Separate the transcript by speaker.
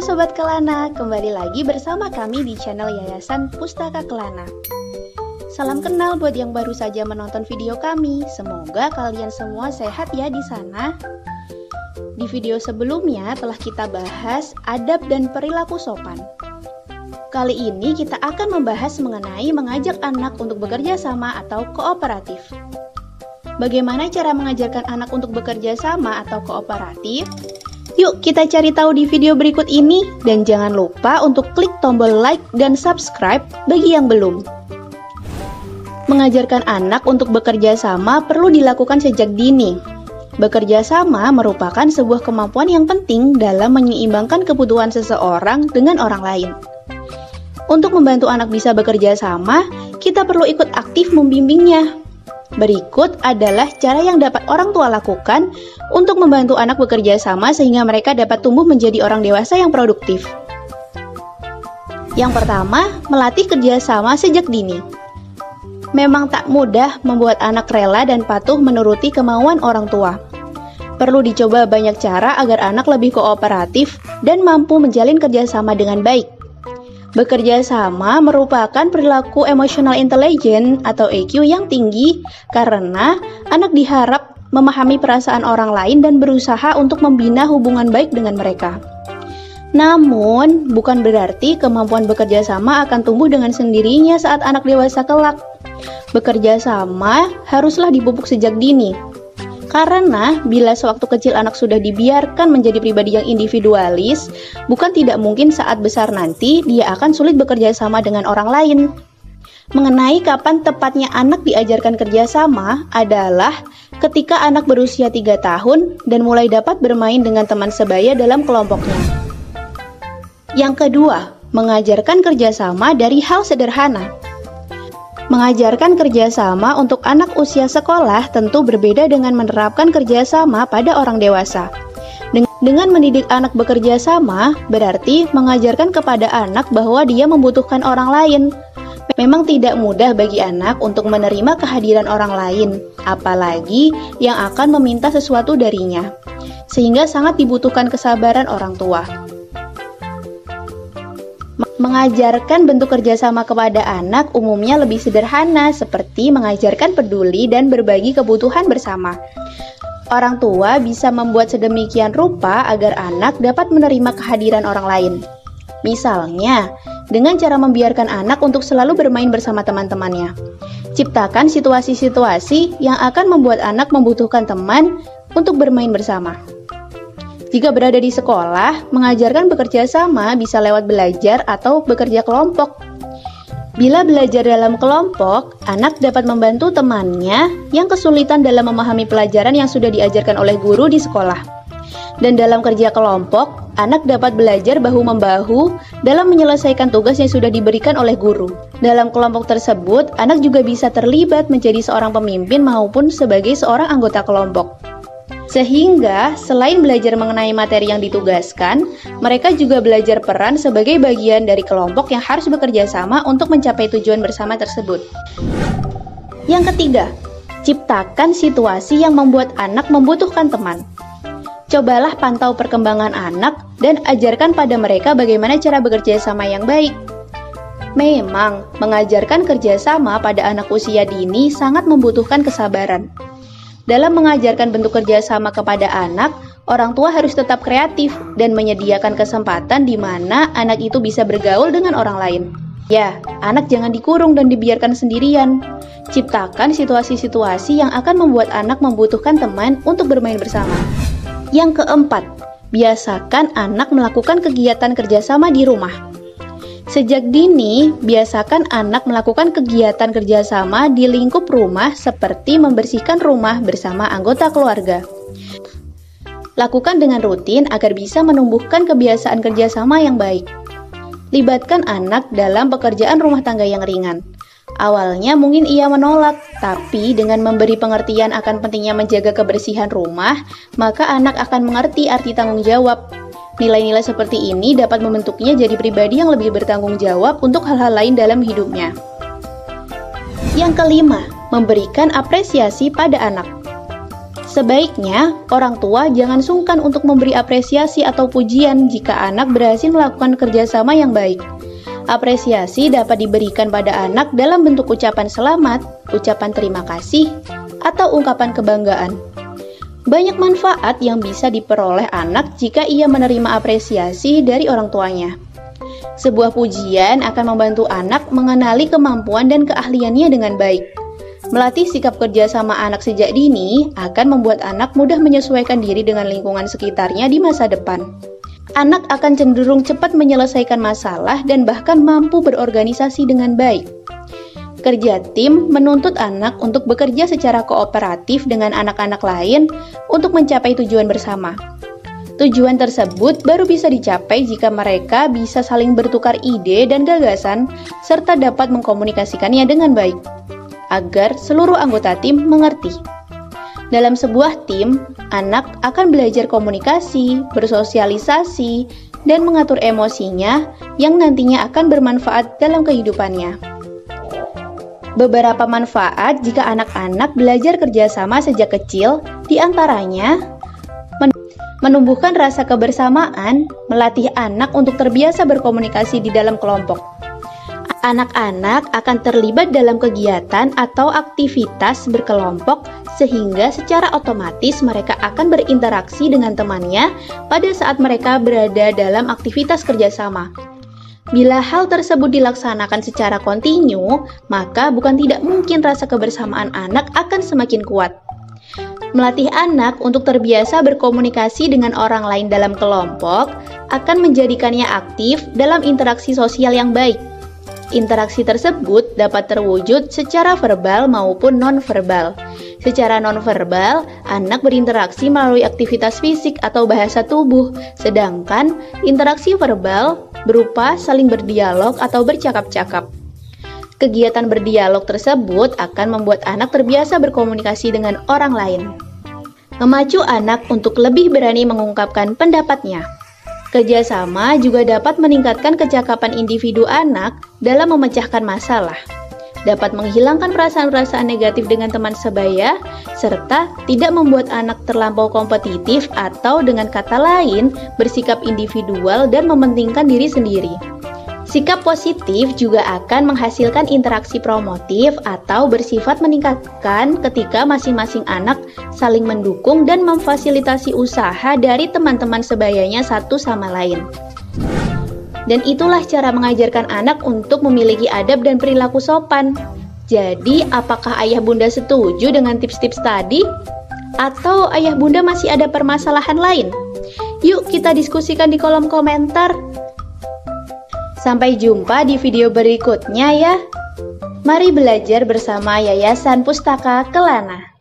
Speaker 1: Sobat Kelana, kembali lagi bersama kami di channel Yayasan Pustaka Kelana. Salam kenal buat yang baru saja menonton video kami. Semoga kalian semua sehat ya di sana. Di video sebelumnya telah kita bahas adab dan perilaku sopan. Kali ini kita akan membahas mengenai mengajak anak untuk bekerja sama atau kooperatif. Bagaimana cara mengajarkan anak untuk bekerja sama atau kooperatif? Yuk kita cari tahu di video berikut ini, dan jangan lupa untuk klik tombol like dan subscribe bagi yang belum. Mengajarkan anak untuk bekerja sama perlu dilakukan sejak dini. Bekerja sama merupakan sebuah kemampuan yang penting dalam menyeimbangkan kebutuhan seseorang dengan orang lain. Untuk membantu anak bisa bekerja sama, kita perlu ikut aktif membimbingnya. Berikut adalah cara yang dapat orang tua lakukan untuk membantu anak bekerja sama sehingga mereka dapat tumbuh menjadi orang dewasa yang produktif. Yang pertama, melatih kerjasama sejak dini. Memang tak mudah membuat anak rela dan patuh menuruti kemauan orang tua. Perlu dicoba banyak cara agar anak lebih kooperatif dan mampu menjalin kerjasama dengan baik. Bekerja sama merupakan perilaku emotional intelligence atau EQ yang tinggi karena anak diharap memahami perasaan orang lain dan berusaha untuk membina hubungan baik dengan mereka. Namun, bukan berarti kemampuan bekerja sama akan tumbuh dengan sendirinya saat anak dewasa kelak. Bekerja sama haruslah dipupuk sejak dini. Karena bila sewaktu kecil anak sudah dibiarkan menjadi pribadi yang individualis, bukan tidak mungkin saat besar nanti dia akan sulit bekerja sama dengan orang lain. Mengenai kapan tepatnya anak diajarkan kerjasama adalah ketika anak berusia 3 tahun dan mulai dapat bermain dengan teman sebaya dalam kelompoknya. Yang kedua, mengajarkan kerjasama dari hal sederhana. Mengajarkan kerjasama untuk anak usia sekolah tentu berbeda dengan menerapkan kerjasama pada orang dewasa. Dengan mendidik anak bekerja sama, berarti mengajarkan kepada anak bahwa dia membutuhkan orang lain. Memang tidak mudah bagi anak untuk menerima kehadiran orang lain, apalagi yang akan meminta sesuatu darinya. Sehingga sangat dibutuhkan kesabaran orang tua. Mengajarkan bentuk kerjasama kepada anak umumnya lebih sederhana, seperti mengajarkan peduli dan berbagi kebutuhan bersama. Orang tua bisa membuat sedemikian rupa agar anak dapat menerima kehadiran orang lain. Misalnya, dengan cara membiarkan anak untuk selalu bermain bersama teman-temannya. Ciptakan situasi-situasi yang akan membuat anak membutuhkan teman untuk bermain bersama. Jika berada di sekolah, mengajarkan bekerja sama bisa lewat belajar atau bekerja kelompok. Bila belajar dalam kelompok, anak dapat membantu temannya yang kesulitan dalam memahami pelajaran yang sudah diajarkan oleh guru di sekolah. Dan dalam kerja kelompok, anak dapat belajar bahu-membahu dalam menyelesaikan tugas yang sudah diberikan oleh guru. Dalam kelompok tersebut, anak juga bisa terlibat menjadi seorang pemimpin maupun sebagai seorang anggota kelompok. Sehingga, selain belajar mengenai materi yang ditugaskan, mereka juga belajar peran sebagai bagian dari kelompok yang harus bekerja sama untuk mencapai tujuan bersama tersebut. Yang ketiga, ciptakan situasi yang membuat anak membutuhkan teman. Cobalah pantau perkembangan anak dan ajarkan pada mereka bagaimana cara bekerja sama yang baik. Memang, mengajarkan kerjasama pada anak usia dini sangat membutuhkan kesabaran. Dalam mengajarkan bentuk kerjasama kepada anak, orang tua harus tetap kreatif dan menyediakan kesempatan di mana anak itu bisa bergaul dengan orang lain. Ya, anak jangan dikurung dan dibiarkan sendirian. Ciptakan situasi-situasi yang akan membuat anak membutuhkan teman untuk bermain bersama. Yang keempat, biasakan anak melakukan kegiatan kerjasama di rumah. Sejak dini, biasakan anak melakukan kegiatan kerjasama di lingkup rumah seperti membersihkan rumah bersama anggota keluarga. Lakukan dengan rutin agar bisa menumbuhkan kebiasaan kerjasama yang baik. Libatkan anak dalam pekerjaan rumah tangga yang ringan. Awalnya mungkin ia menolak, tapi dengan memberi pengertian akan pentingnya menjaga kebersihan rumah, maka anak akan mengerti arti tanggung jawab. Nilai-nilai seperti ini dapat membentuknya jadi pribadi yang lebih bertanggung jawab untuk hal-hal lain dalam hidupnya. Yang kelima, memberikan apresiasi pada anak. Sebaiknya, orang tua jangan sungkan untuk memberi apresiasi atau pujian jika anak berhasil melakukan kerjasama yang baik. Apresiasi dapat diberikan pada anak dalam bentuk ucapan selamat, ucapan terima kasih, atau ungkapan kebanggaan. Banyak manfaat yang bisa diperoleh anak jika ia menerima apresiasi dari orang tuanya. Sebuah pujian akan membantu anak mengenali kemampuan dan keahliannya dengan baik. Melatih sikap kerja sama anak sejak dini akan membuat anak mudah menyesuaikan diri dengan lingkungan sekitarnya di masa depan. Anak akan cenderung cepat menyelesaikan masalah dan bahkan mampu berorganisasi dengan baik. Kerja tim menuntut anak untuk bekerja secara kooperatif dengan anak-anak lain untuk mencapai tujuan bersama. Tujuan tersebut baru bisa dicapai jika mereka bisa saling bertukar ide dan gagasan serta dapat mengkomunikasikannya dengan baik, agar seluruh anggota tim mengerti. Dalam sebuah tim, anak akan belajar komunikasi, bersosialisasi, dan mengatur emosinya yang nantinya akan bermanfaat dalam kehidupannya. Beberapa manfaat jika anak-anak belajar kerjasama sejak kecil, diantaranya menumbuhkan rasa kebersamaan, melatih anak untuk terbiasa berkomunikasi di dalam kelompok. Anak-anak akan terlibat dalam kegiatan atau aktivitas berkelompok sehingga secara otomatis mereka akan berinteraksi dengan temannya pada saat mereka berada dalam aktivitas kerjasama. Bila hal tersebut dilaksanakan secara kontinu, maka bukan tidak mungkin rasa kebersamaan anak akan semakin kuat. Melatih anak untuk terbiasa berkomunikasi dengan orang lain dalam kelompok akan menjadikannya aktif dalam interaksi sosial yang baik. Interaksi tersebut dapat terwujud secara verbal maupun non-verbal. Secara non-verbal, anak berinteraksi melalui aktivitas fisik atau bahasa tubuh, sedangkan interaksi verbal berupa saling berdialog atau bercakap-cakap. Kegiatan berdialog tersebut akan membuat anak terbiasa berkomunikasi dengan orang lain. Memacu anak untuk lebih berani mengungkapkan pendapatnya. Kerjasama juga dapat meningkatkan kecakapan individu anak dalam memecahkan masalah, dapat menghilangkan perasaan-perasaan negatif dengan teman sebaya, serta tidak membuat anak terlampau kompetitif atau dengan kata lain bersikap individual dan mementingkan diri sendiri. Sikap positif juga akan menghasilkan interaksi promotif atau bersifat meningkatkan ketika masing-masing anak saling mendukung dan memfasilitasi usaha dari teman-teman sebayanya satu sama lain. Dan itulah cara mengajarkan anak untuk memiliki adab dan perilaku sopan. Jadi, apakah ayah bunda setuju dengan tips-tips tadi? Atau ayah bunda masih ada permasalahan lain? Yuk kita diskusikan di kolom komentar. Sampai jumpa di video berikutnya ya. Mari belajar bersama Yayasan Pustaka Kelana.